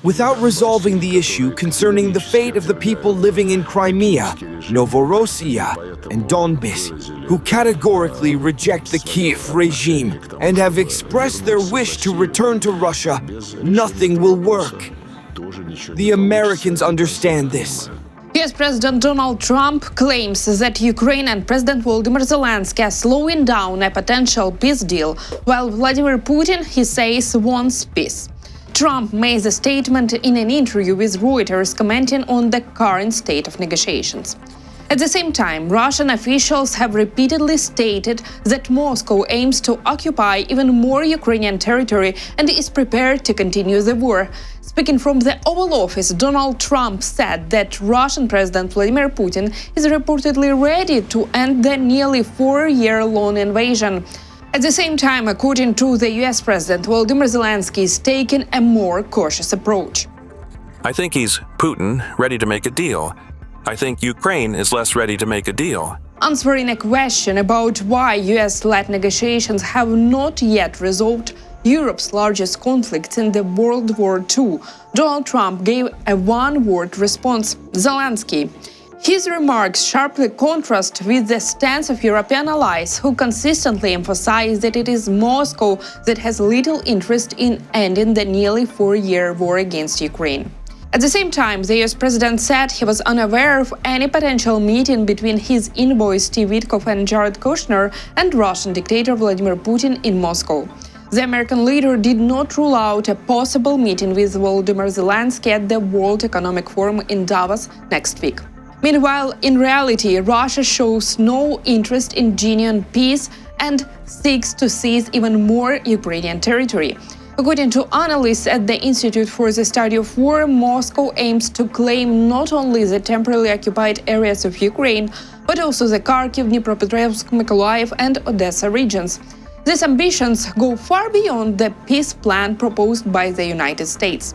Without resolving the issue concerning the fate of the people living in Crimea, Novorossiya, and Donbass, who categorically reject the Kiev regime and have expressed their wish to return to Russia, nothing will work. The Americans understand this. US President Donald Trump claims that Ukraine and President Volodymyr Zelensky are slowing down a potential peace deal, while Vladimir Putin, he says, wants peace. Trump made the statement in an interview with Reuters, commenting on the current state of negotiations. At the same time, Russian officials have repeatedly stated that Moscow aims to occupy even more Ukrainian territory and is prepared to continue the war. Speaking from the Oval Office, Donald Trump said that Russian President Vladimir Putin is reportedly ready to end the nearly 4-year-long invasion. At the same time, according to the US President, Volodymyr Zelensky is taking a more cautious approach. I think he's, Putin, ready to make a deal. I think Ukraine is less ready to make a deal. Answering a question about why US-led negotiations have not yet resolved Europe's largest conflict in the World War II, Donald Trump gave a one-word response: Zelensky. His remarks sharply contrast with the stance of European allies, who consistently emphasize that it is Moscow that has little interest in ending the nearly 4-year war against Ukraine. At the same time, the US president said he was unaware of any potential meeting between his envoy Steve Witkoff and Jared Kushner and Russian dictator Vladimir Putin in Moscow. The American leader did not rule out a possible meeting with Volodymyr Zelensky at the World Economic Forum in Davos next week. Meanwhile, in reality, Russia shows no interest in genuine peace and seeks to seize even more Ukrainian territory. According to analysts at the Institute for the Study of War, Moscow aims to claim not only the temporarily occupied areas of Ukraine, but also the Kharkiv, Dnipropetrovsk, Mykolaiv, and Odessa regions. These ambitions go far beyond the peace plan proposed by the United States.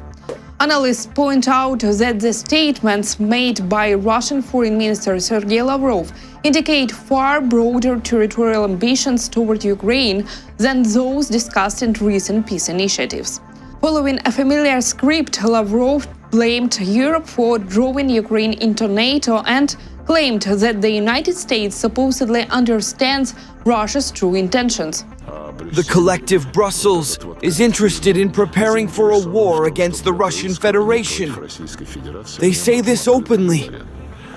Analysts point out that the statements made by Russian Foreign Minister Sergei Lavrov indicate far broader territorial ambitions toward Ukraine than those discussed in recent peace initiatives. Following a familiar script, Lavrov blamed Europe for drawing Ukraine into NATO and claimed that the United States supposedly understands Russia's true intentions. The collective Brussels is interested in preparing for a war against the Russian Federation. They say this openly.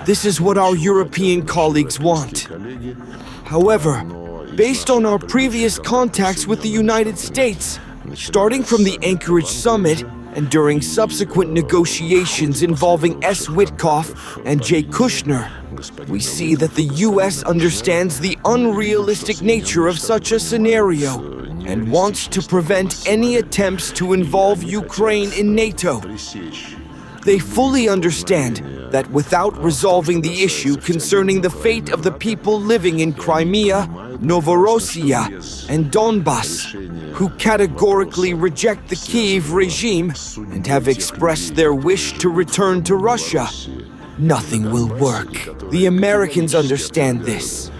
This is what our European colleagues want. However, based on our previous contacts with the United States, starting from the Anchorage summit and during subsequent negotiations involving S. Witkoff and J. Kushner, we see that the U.S. understands the unrealistic nature of such a scenario and wants to prevent any attempts to involve Ukraine in NATO. They fully understand that without resolving the issue concerning the fate of the people living in Crimea, Novorossiya, and Donbass, who categorically reject the Kiev regime and have expressed their wish to return to Russia, nothing will work. The Americans understand this.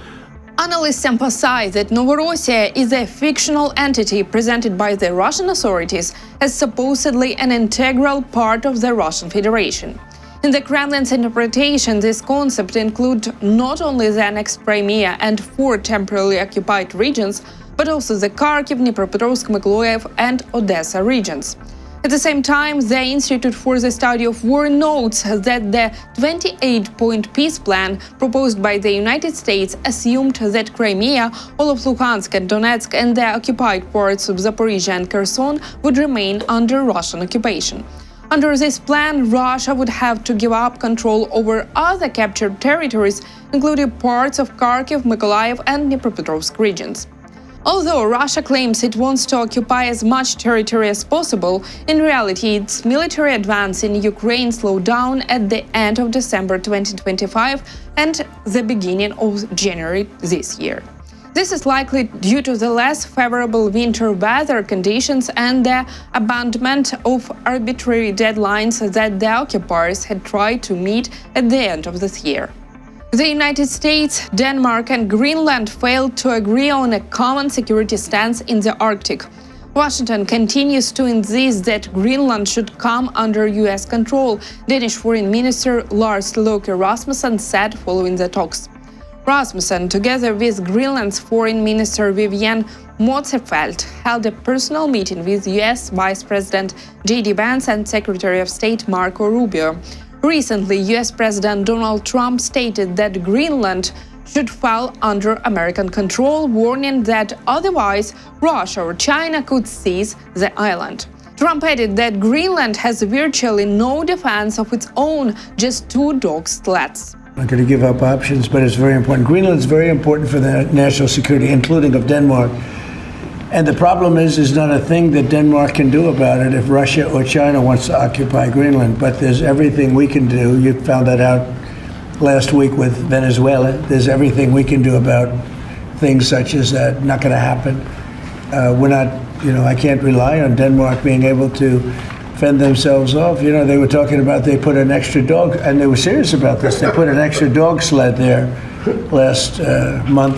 Analysts emphasize that Novorossiya is a fictional entity presented by the Russian authorities as supposedly an integral part of the Russian Federation. In the Kremlin's interpretation, this concept includes not only the annexed Crimea and 4 temporarily occupied regions, but also the Kharkiv, Dnipropetrovsk, Mykolaiv, and Odessa regions. At the same time, the Institute for the Study of War notes that the 28-point peace plan proposed by the United States assumed that Crimea, all of Luhansk and Donetsk, and the occupied parts of Zaporizhia and Kherson would remain under Russian occupation. Under this plan, Russia would have to give up control over other captured territories, including parts of Kharkiv, Mykolaiv, and Dnipropetrovsk regions. Although Russia claims it wants to occupy as much territory as possible, in reality its military advance in Ukraine slowed down at the end of December 2025 and the beginning of January this year. This is likely due to the less favorable winter weather conditions and the abandonment of arbitrary deadlines that the occupiers had tried to meet at the end of this year. The United States, Denmark, and Greenland failed to agree on a common security stance in the Arctic. Washington continues to insist that Greenland should come under US control, Danish Foreign Minister Lars Løkke Rasmussen said following the talks. Rasmussen, together with Greenland's Foreign Minister Vivian Motzfeldt, held a personal meeting with US Vice President J.D. Vance and Secretary of State Marco Rubio. Recently, US President Donald Trump stated that Greenland should fall under American control, warning that otherwise Russia or China could seize the island. Trump added that Greenland has virtually no defense of its own, just 2 dog sleds. I'm not going to give up options, but it's very important. Greenland is very important for the national security, including of Denmark. And the problem is not a thing that Denmark can do about it if Russia or China wants to occupy Greenland. But there's everything we can do. You found that out last week with Venezuela. There's everything we can do about things such as that. Not going to happen. We're not, I can't rely on Denmark being able to fend themselves off. They were talking about they put an extra dog, and they were serious about this. They put an extra dog sled there last month.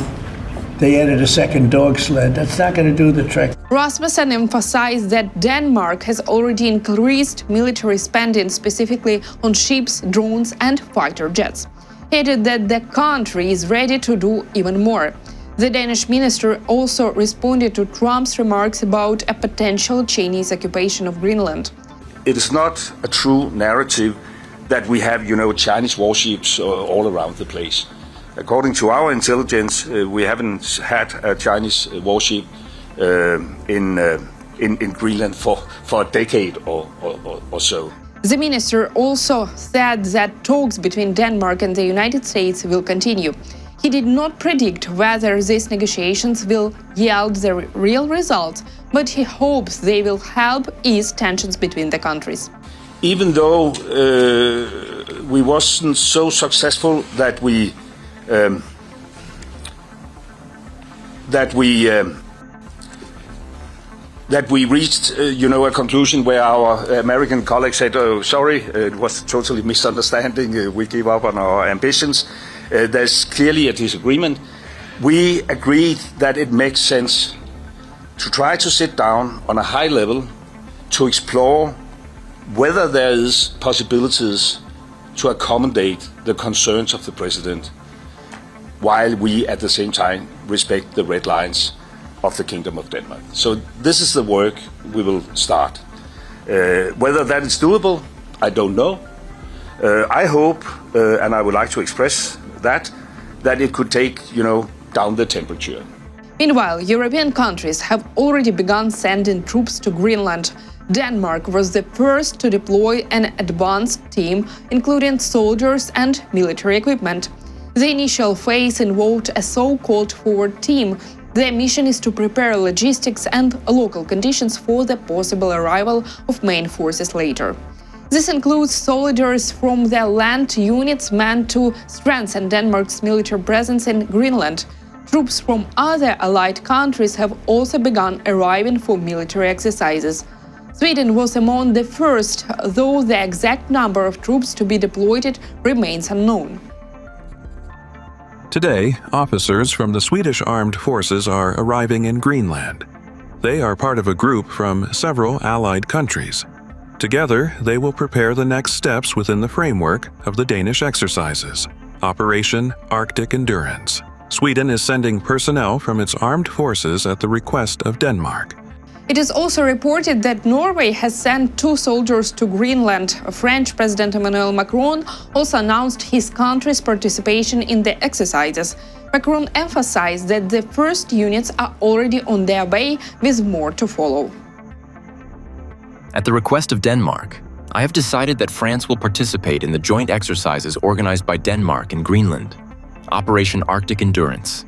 They added a second dog sled. That's not going to do the trick. Rasmussen emphasized that Denmark has already increased military spending, specifically on ships, drones, and fighter jets. He added that the country is ready to do even more. The Danish minister also responded to Trump's remarks about a potential Chinese occupation of Greenland. It is not a true narrative that we have, Chinese warships all around the place. According to our intelligence, we haven't had a Chinese warship in Greenland for a decade or so. The minister also said that talks between Denmark and the United States will continue. He did not predict whether these negotiations will yield the real results, but he hopes they will help ease tensions between the countries. Even though we wasn't so successful that we reached, a conclusion where our American colleagues said, "Oh, sorry, it was totally misunderstanding. We gave up on our ambitions." There's clearly a disagreement. We agreed that it makes sense to try to sit down on a high level to explore whether there is possibilities to accommodate the concerns of the president, while we at the same time respect the red lines of the Kingdom of Denmark. So this is the work we will start. Whether that is doable, I don't know. I hope, and I would like to express that it could take, down the temperature. Meanwhile, European countries have already begun sending troops to Greenland. Denmark was the first to deploy an advanced team, including soldiers and military equipment. The initial phase involved a so-called forward team. Their mission is to prepare logistics and local conditions for the possible arrival of main forces later. This includes soldiers from the land units meant to strengthen Denmark's military presence in Greenland. Troops from other allied countries have also begun arriving for military exercises. Sweden was among the first, though the exact number of troops to be deployed remains unknown. Today, officers from the Swedish Armed Forces are arriving in Greenland. They are part of a group from several allied countries. Together, they will prepare the next steps within the framework of the Danish exercises, Operation Arctic Endurance. Sweden is sending personnel from its armed forces at the request of Denmark. It is also reported that Norway has sent 2 soldiers to Greenland. French President Emmanuel Macron also announced his country's participation in the exercises. Macron emphasized that the first units are already on their way, with more to follow. At the request of Denmark, I have decided that France will participate in the joint exercises organized by Denmark and Greenland, Operation Arctic Endurance.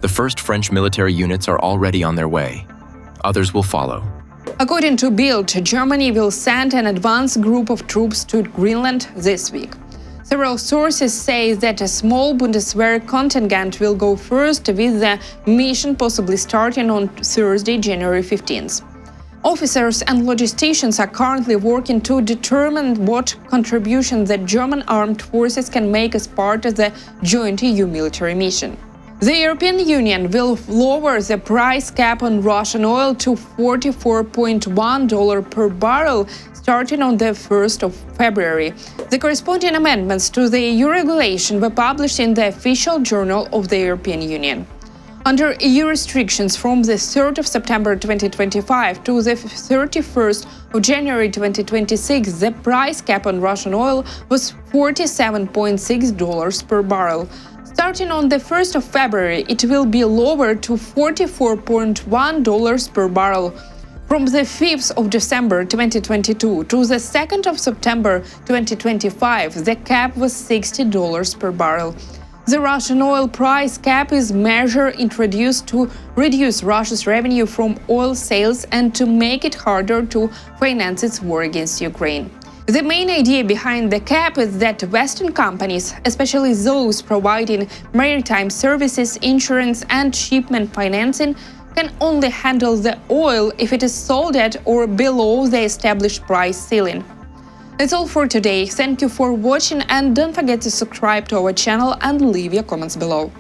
The first French military units are already on their way. Others will follow. According to Bild, Germany will send an advanced group of troops to Greenland this week. Several sources say that a small Bundeswehr contingent will go first, with the mission possibly starting on Thursday, January 15th. Officers and logisticians are currently working to determine what contribution the German armed forces can make as part of the joint EU military mission. The European Union will lower the price cap on Russian oil to $44.1 per barrel starting on the 1st of February. The corresponding amendments to the EU regulation were published in the official journal of the European Union. Under EU restrictions from the 3rd of September 2025 to the 31st of January 2026, the price cap on Russian oil was $47.6 per barrel. Starting on the 1st of February, it will be lowered to $44.1 per barrel. From the 5th of December 2022 to the 2nd of September 2025, the cap was $60 per barrel. The Russian oil price cap is a measure introduced to reduce Russia's revenue from oil sales and to make it harder to finance its war against Ukraine. The main idea behind the cap is that Western companies, especially those providing maritime services, insurance and shipment financing, can only handle the oil if it is sold at or below the established price ceiling. That's all for today. Thank you for watching and don't forget to subscribe to our channel and leave your comments below.